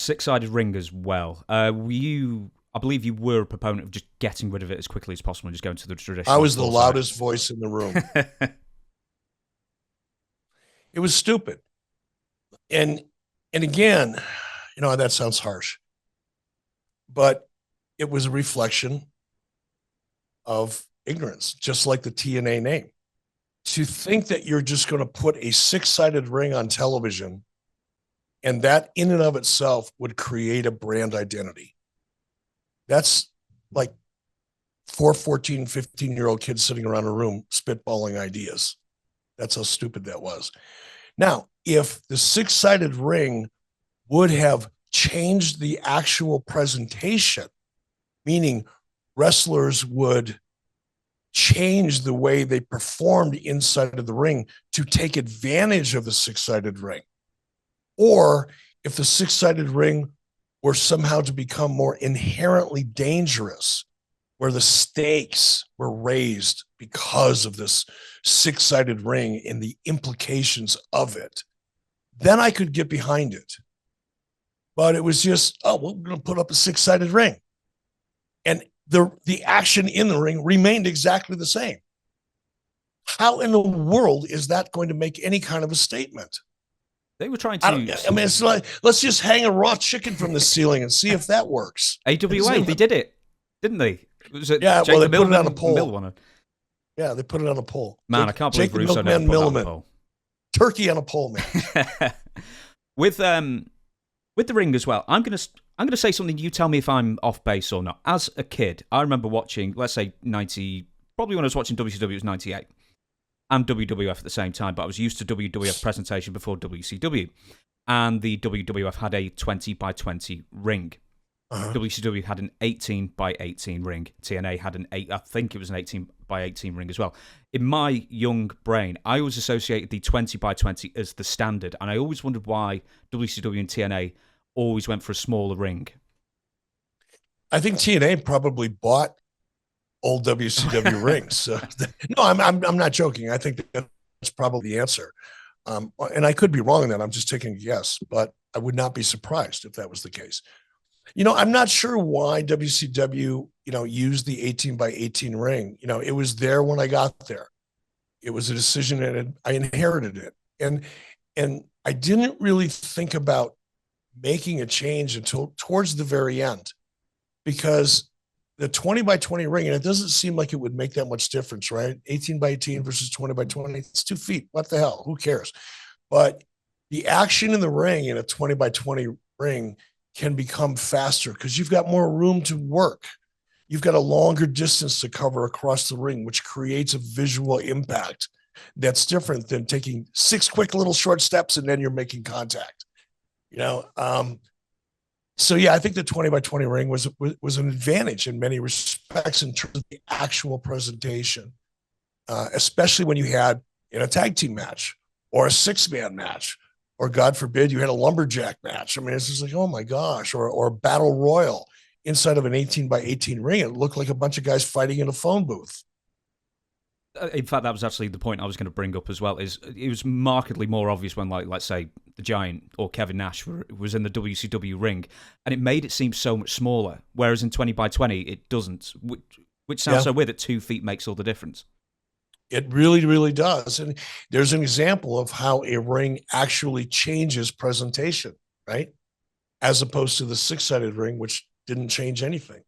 six-sided ring as well. I believe you were a proponent of just getting rid of it as quickly as possible and just going to the traditional. I was the loudest voice in the room. It was stupid. And again, that sounds harsh, but it was a reflection of ignorance, just like the TNA name. To think that you're just going to put a six-sided ring on television and that in and of itself would create a brand identity. That's like 14, 15-year-old kids sitting around a room spitballing ideas. That's how stupid that was. Now, if the six-sided ring would have changed the actual presentation, meaning wrestlers would change the way they performed inside of the ring to take advantage of the six-sided ring, or if the six-sided ring were somehow to become more inherently dangerous, where the stakes were raised because of this six-sided ring and the implications of it, then I could get behind it. But it was just, we're going to put up a six-sided ring. And the action in the ring remained exactly the same. How in the world is that going to make any kind of a statement? They were trying to. It's like, let's just hang a raw chicken from the ceiling and see if that works. AWA, they did it, didn't they? Was it yeah, well, they put it on a poll. Yeah, they put it on a poll. Man, I can't believe Russo never put that on a poll. Turkey on a pole, man. With the ring as well, I'm gonna say something. You tell me if I'm off base or not. As a kid, I remember watching, let's say probably when I was watching WCW, it was 98, and WWF at the same time. But I was used to WWF presentation before WCW, and the WWF had a 20x20 ring. WCW had an 18x18 ring. TNA had I think it was an 18x18 ring as well. In my young brain, I always associated the 20x20 as the standard, and I always wondered why WCW and TNA always went for a smaller ring. I think TNA probably bought old WCW rings. No, I'm not joking. I think that's probably the answer. And I could be wrong in that. I'm just taking a guess, but I would not be surprised if that was the case. I'm not sure why WCW, used the 18x18 ring. It was there when I got there. It was a decision and I inherited it. And I didn't really think about making a change until towards the very end, because the 20x20 ring, and it doesn't seem like it would make that much difference, right? 18x18 versus 20x20, it's 2 feet. What the hell? Who cares? But the action in the ring in a 20x20 ring can become faster because you've got more room to work. You've got a longer distance to cover across the ring, which creates a visual impact that's different than taking 6 quick little short steps and then you're making contact. So yeah, I think the 20x20 ring was an advantage in many respects in terms of the actual presentation, especially when you had in a tag team match or a 6-man match, or God forbid you had a lumberjack match. I mean, it's just like, oh my gosh, or a battle royal inside of an 18x18 ring. It looked like a bunch of guys fighting in a phone booth. In fact, that was actually the point I was going to bring up as well. Is it was markedly more obvious when, let's say, the Giant or Kevin Nash was in the WCW ring, and it made it seem so much smaller. Whereas in 20x20, it doesn't, which sounds so weird that 2 feet makes all the difference. It really, really does. And there's an example of how a ring actually changes presentation, right? As opposed to the 6-sided ring, which didn't change anything.